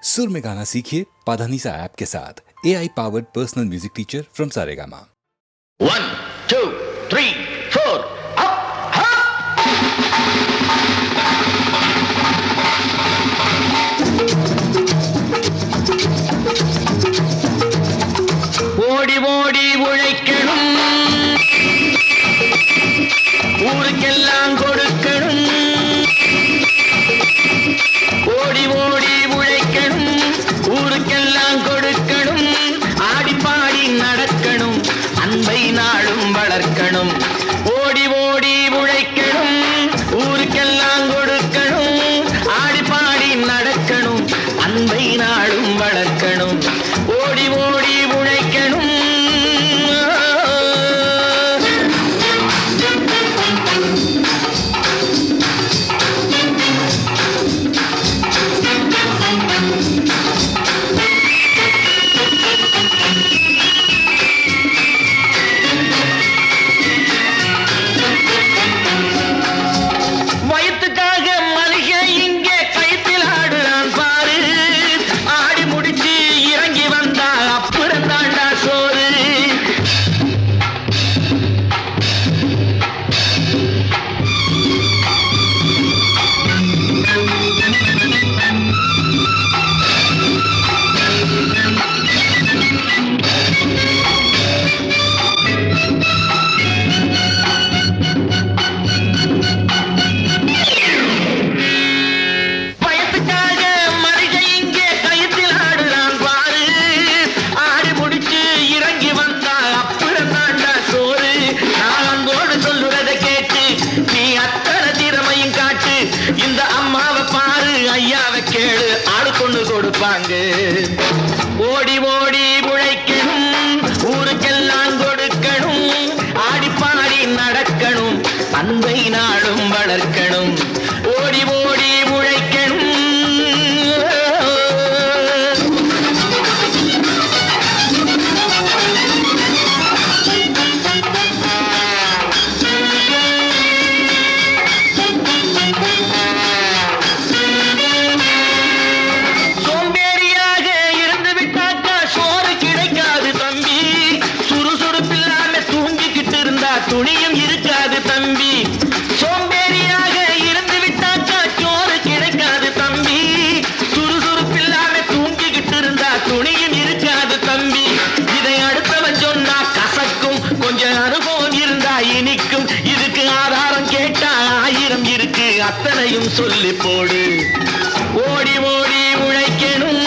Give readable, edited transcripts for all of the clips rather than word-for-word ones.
सुर में गाना सीखिए पाधानीसा ऐप के साथ AI powered personal music teacher from Saregama. 1 2 3 4 ஓடி ஓடி உழைக்கணும், ஊருக்கெல்லாம் கொடுக்கணும். ஓடி ஓடி உழைக்கணும், ஊருக்கெல்லாம் கொடுக்கணும். ஆடி பாடி நடக்கணும், அன்பை நாளும் வளர்க்கணும். ஓடி ஓடி உழைக்கணும், ஊருக்கெல்லாம் கொடுக்கணும். ஆடி பாடி நடக்கணும், அன்பை நாளும் வளர்க்கணும். ஓடி ஓடி உழைக்கணும். வயிற்றுக்காக மனுஷன் இங்கே கைத்தில் ஆடுறான் பாரு. ஆடி முடிச்சு இறங்கி வந்தா அப்புறம் தாண்டா சோறு. வயத்துக்காக மனுஷன் இங்கே கைத்தில் ஆடுறான் பாரு. ஆடி முடிச்சு இறங்கி வந்தா அப்புறம் தாண்டா சோறு. நான் அன்போடு சொல்லுறதை கேட்டு நீ அத்தனை திறமையும் காட்டு. இந்த அம்மாவை பாரு, ஐயாவை கேளு, ஆடு கொண்டு கொடுப்பாங்க. ஓடி ஓடி உழைக்கணும், ஊருக்கெல்லாம் கொடுக்கணும். ஆடி பாடி நடக்கணும், அன்பை நாளும் வளர்க்கணும். ஓடி ஓடி உழைக்கணும். சோம்பேறியாக இருந்து விட்டாக்கா சோறு கிடைக்காது தம்பி. சுறுசுறுப்பில்லாம தூங்கிக்கிட்டு இருந்தா துணியும் இருக்காது தம்பி. சோம்பேறியாக இருந்து விட்டாக்கா சோறு கிடைக்காது தம்பி. சுறுசுறுப்பில்லாம தூங்கிக்கிட்டு இருந்தா துணியும் இருக்காது தம்பி. இதை அடுத்தவன் சொன்னா கசக்கும், கொஞ்சம் அனுபவம் இருந்தா இனிக்கும். இதுக்கு ஆதாரம் கேட்டா 1000 இருக்கு, அத்தனையும் சொல்லி போடு. ஓடி ஓடி உழைக்கணும்.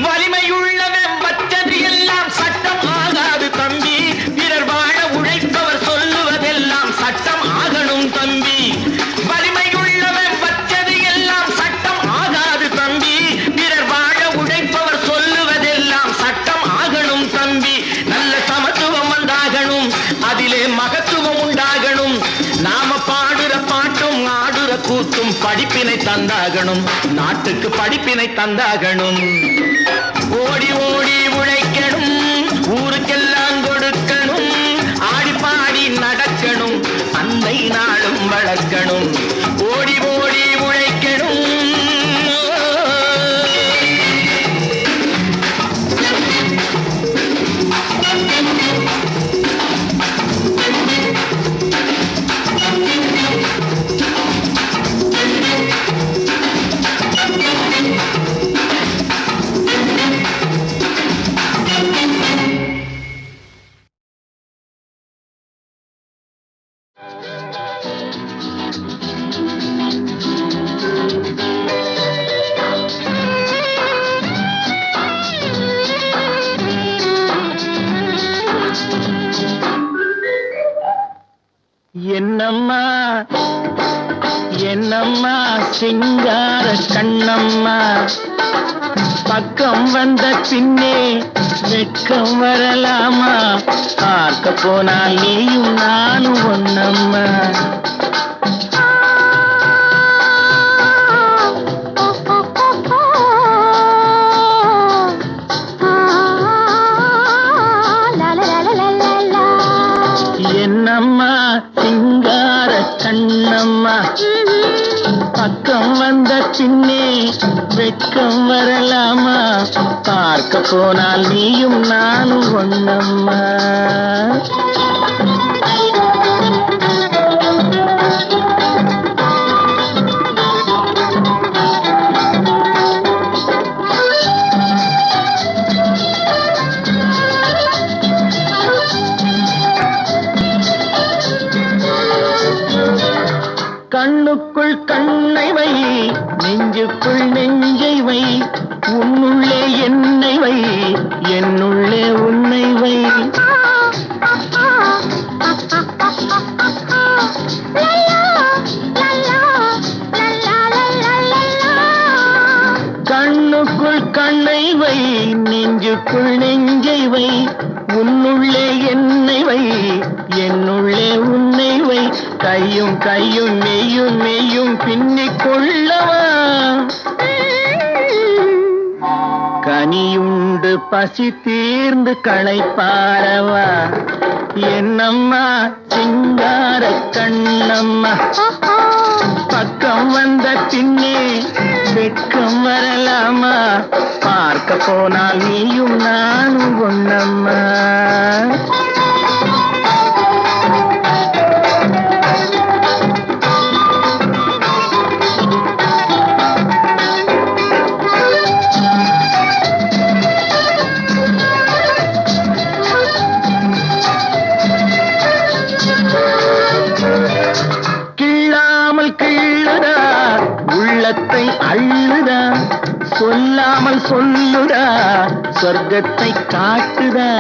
வலிமையுள்ளவன் வச்சது எல்லாம் சட்டம் ஆகாது தம்பி. பிறர் வாழ உழைப்பவர் சொல்லுவதெல்லாம் சட்டம் ஆகணும் தம்பி. வலிமையுள்ளவன் வச்சது எல்லாம் சட்டம் ஆகாது தம்பி. பிறர் வாழ உழைப்பவர் சொல்லுவதெல்லாம் சட்டம் ஆகணும் தம்பி. நல்ல சமத்துவம் வந்தாகணும், அதிலே மகத்துவம் உண்டாகணும். நாம பாடுற பாட்டும் ஆடுற கூத்தும் படிப்பினை தந்தாகணும், நாட்டுக்கு படிப்பினை தந்தாகணும். ஓடி ஓடி உழைக்கணும், ஊருக்கெல்லாம் கொடுக்கணும். ஆடி பாடி நடக்கணும், அன்பை நாளும் வளர்க்கணும். ஓடி ஓடி உழைக்கணும். என்னம்மா சிங்கார கண்ணம்மா பக்கம் வந்த பின்னே வெட்கம் வரலாமா பார்க்க போனால் நீயும் நானும் ஒன்னம்மா என்னம்மா சிங்கார கண்ணம்மா பக்கம் வந்த பின்னே வெட்கம் வரலாமா பார்க்க போனால் நீயும் நானும் ஒன்னம்மா கண்ணுக்குள் கண்ணை வை நெஞ்சுக்குள் நெஞ்சை வை உன்னுள்ளே என்னை வை என்னுள்ளே உன்னை வை கண்ணுக்குள் கண்ணை வை நெஞ்சுக்குள் நெஞ்சை வை உன்னுள்ளே என்னை வை என்னுள்ளே உன்னை வை கையும் கையும் மெய்யும் மெய்யும் பின்னிக் கொள்ளவா கனியுண்டு பசி தீர்ந்து களைப்பாரவா என்னம்மா சிங்கார கண்ணம்மா பக்கம் வந்த பின்னே வெட்கம் வரலாமா பார்க்க போனால் நீயும் நானும் ஒன்னம்மா உள்ளத்தை அள்ளுதா சொல்லாமல் சொல்லுதா சொர்க்கத்தை காட்டுதா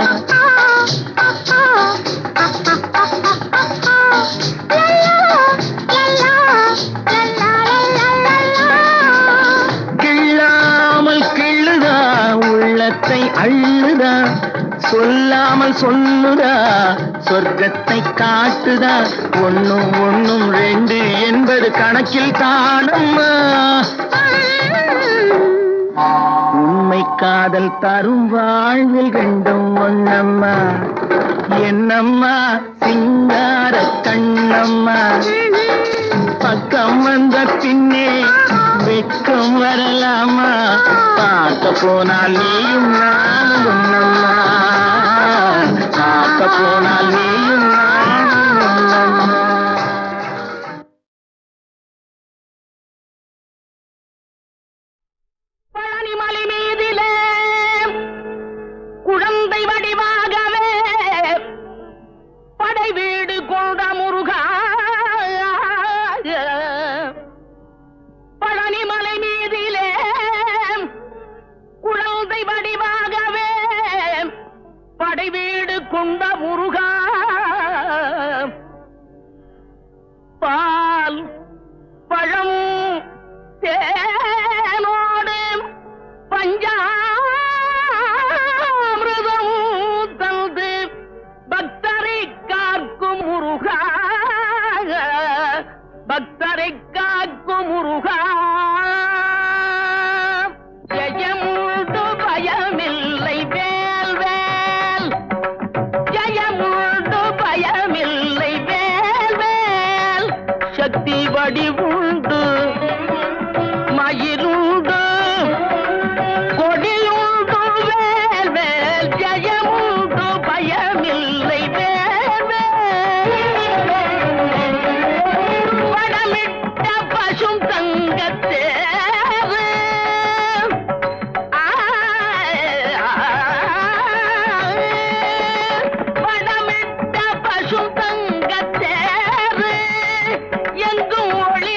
கிள்ளாமல் கிள்ளுதா உள்ளத்தை அள்ளுதா சொல்லாமல் சொல்லுதா சொர்க்கத்தை காட்டுதா ஒன்னும் ஒன்னும் ரெண்டு என்பது கணக்கில் தானம்மா உண்மை காதல் தரும் வாழ்வில் ரெண்டும் ஒன்னம்மா என்னம்மா சிங்கார கண்ணம்மா பக்கம் வந்த பின்னே வெட்கம் வரலாமா பார்க்க போனால் நீயும் நானும் ஒன்னம்மா பார்க்க போனால் நீயும் நானும் ஒன்னம்மா பழனிமலை மீதிலே குழந்தை வடிவாகவே படை வீடு கொண்ட முருகா பழனிமலை மீதிலே குழந்தை வடிவாகவே படை வீடு கொண்ட முருகா பால் பழம் தேனோடு பஞ்சாமிருதம் தந்து பக்தரை காக்கும் முருகா பக்தரை காக்கும் முருகா ஜெயமுண்டு பயமில்லை வேல் வேல் ஜெயமுண்டு பயமில்லை வேல் வேல் சக்தி வடிவுண்டு மயிருண்டு கொடியுண்டு வேல் வேல் ஜெயமுண்டு பயமில்லை வேல் வேல் வடமிட்ட பசும் தங்கத்தேவு வடமிட்ட பசும் தங்கத்தேவு எங்கும் ஒளி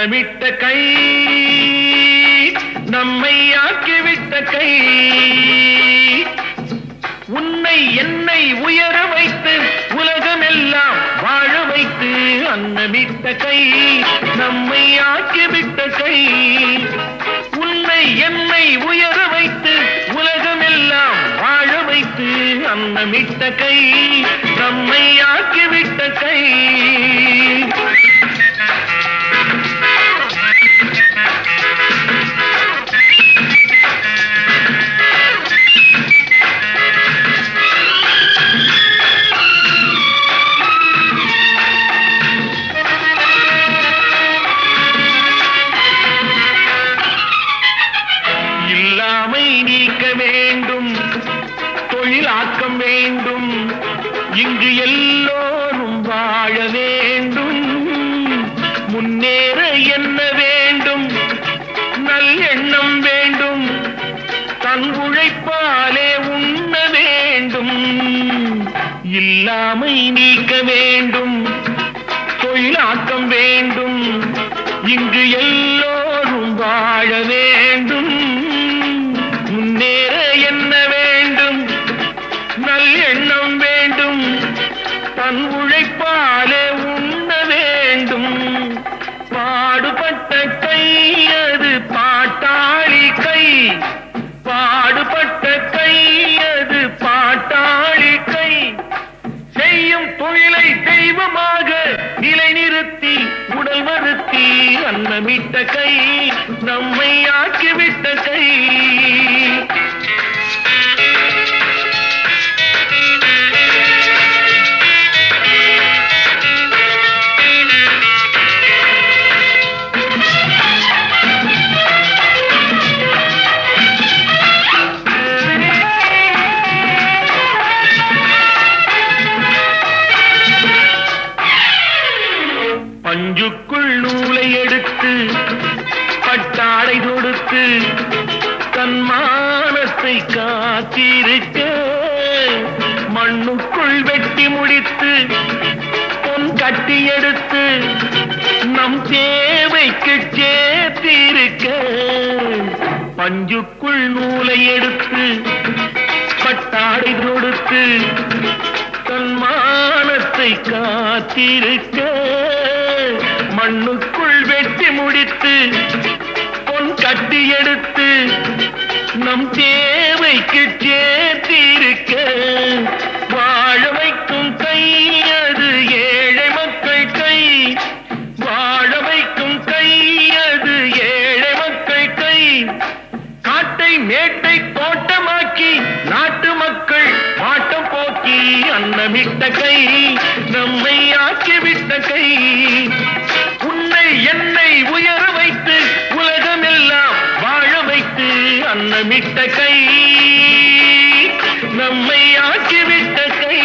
அன்னமிட்ட கை நம்மை ஆக்கிவிட்ட கை உன்னை என்னை உயர வைத்து உலகமெல்லாம் வாழ வைத்து அன்னமிட்ட கை நம்மை ஆக்கிவிட்ட கை உன்னை என்னை உயர வைத்து உலகமெல்லாம் வாழ வைத்து அன்னமிட்ட கை நம்மை ஆக்கிவிட்ட கை தொழிலாக்கம் வேண்டும் இங்கு எல்லோரும் வாழ வேண்டும் முன்னேற என்ன வேண்டும் நல்லெண்ணம் வேண்டும் தன் உழைப்பாலே உண்ண வேண்டும் இல்லாமை நீக்க வேண்டும் தொழிலாக்கம் வேண்டும் இங்கு எல்லோரும் வாழ வேண்டும் முன்னேற என்ன வேண்டும் நல்லெண்ணம் வேண்டும் தன் உழைப்பாலே உண்ண வேண்டும் பாடுபட்ட கை அது பாட்டாளி கை பாடுபட்ட கை அது பாட்டாளி கை செய்யும் தொழிலை தெய்வமாக நிலைநிறுத்தி உடல் வருத்தி அன்னமிட்ட கை நம்மை ஆக்கிவிட்ட கை பஞ்சுக்குள் நூலை எடுத்து பட்டாடை கொடுத்து தன்மானத்தை காத்திருக்க மண்ணுக்குள் வெட்டி முடித்து பொன் கட்டி எடுத்து நம் தேவைக்கு சேர்த்திருக்க பஞ்சுக்குள் நூலை எடுத்து பட்டாடை கொடுத்து தன்மானத்தை காத்திருக்க மண்ணுக்குள் வெட்டி முடித்து பொன் கட்டி எடுத்து நம் தேவைக்கு சேர்த்திருக்க வாழ வைக்கும் கை அது ஏழை மக்கள் கை வாழ வைக்கும் கை அது ஏழை மக்கள் கை காட்டை மேட்டை தோட்டமாக்கி நாட்டு மக்கள் பாட்டம் போக்கி அன்னமிட்ட கை நம்மை ஆக்கிவிட்ட கை உன்னை என்னை உயர வைத்து உலகமெல்லாம் வாழ வைத்து அன்னமிட்ட கை நம்மை ஆக்கிவிட்ட கை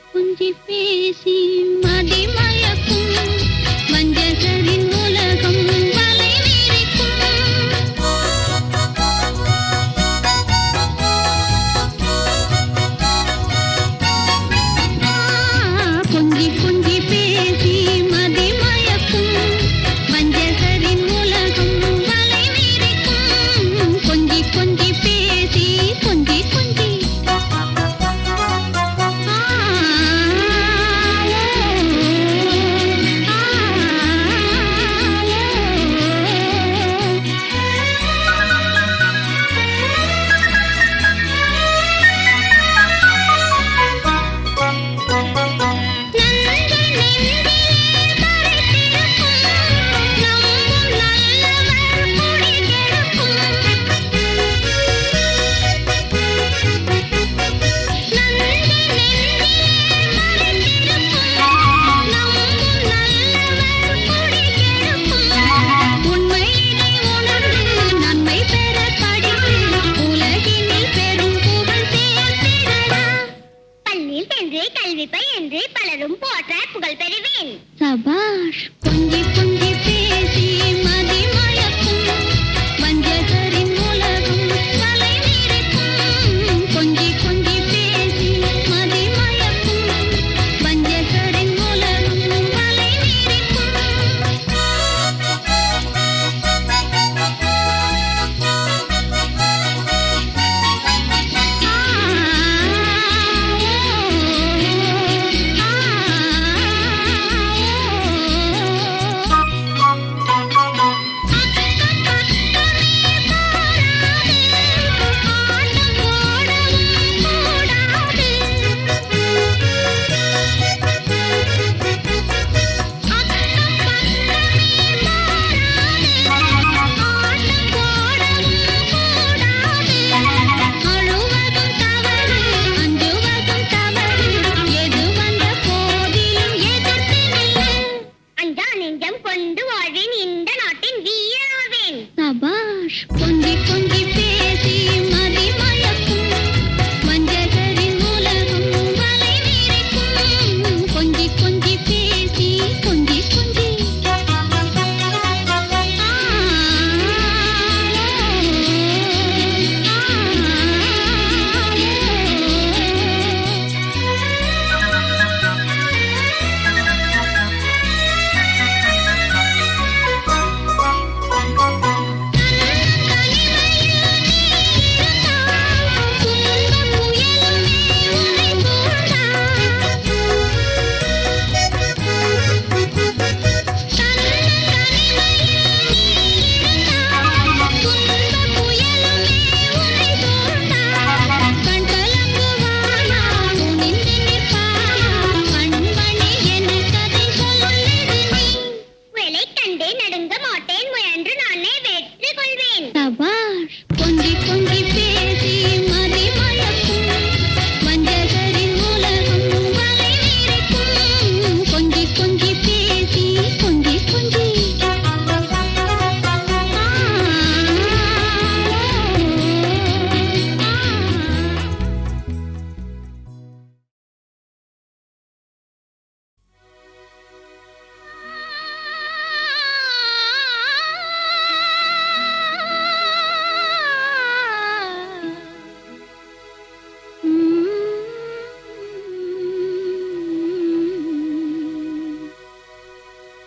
கொஞ்சி பேசி மதிமயக்கும் வஞ்சகரின் உலகம் வலை விரிக்கும் கொஞ்சி கொஞ்சி பேசி மதிமயக்கும் வஞ்சகரின் உலகம் வலை விரிக்கும் கொஞ்சி கொஞ்சி பேசி கொஞ்சி கொஞ்சி பெறுவேன். சபாஷ் கொஞ்சி கொஞ்சி பேசி மதி மயக்கும் வஞ்சகரின் உலகம் வலை விரிக்கும். கொஞ்சி கொஞ்சி பேசி கொஞ்சி கொஞ்சி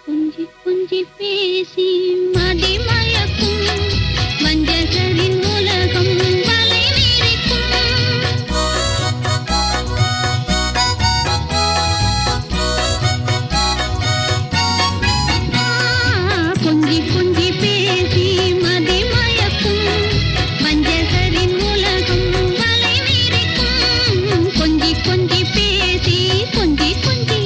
கொஞ்சி கொஞ்சி பேசி மதி மயக்கும் வஞ்சகரின் உலகம் வலை விரிக்கும். கொஞ்சி கொஞ்சி பேசி மதி மயக்கும் வஞ்சகரின் உலகம் வலை விரிக்கும். கொஞ்சி கொஞ்சி பேசி கொஞ்சி கொஞ்சி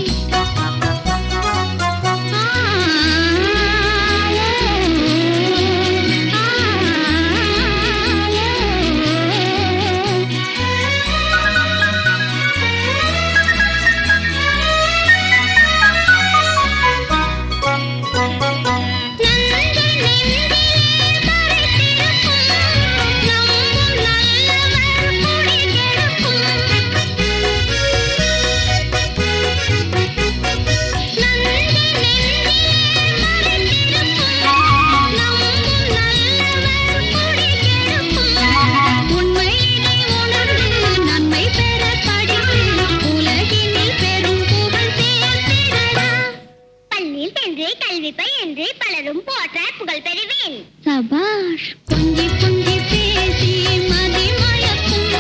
சபாஷ் கொஞ்சி கொஞ்சி பேசி மதி மயக்கும்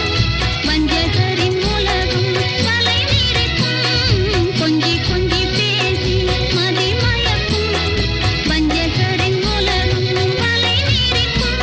வஞ்சகரின் உலகம் வலை விரிக்கும். கொஞ்சி கொஞ்சி பேசி மதி மயக்கும் வஞ்சகரின் உலகம் வலை விரிக்கும்.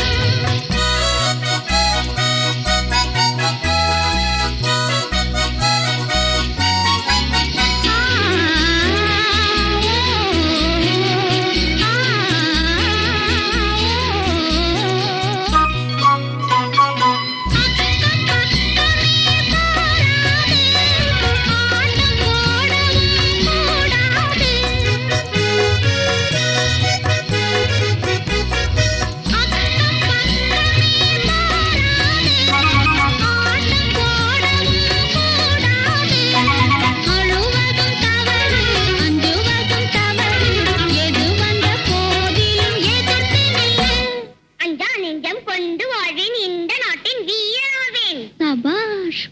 சபாஷ்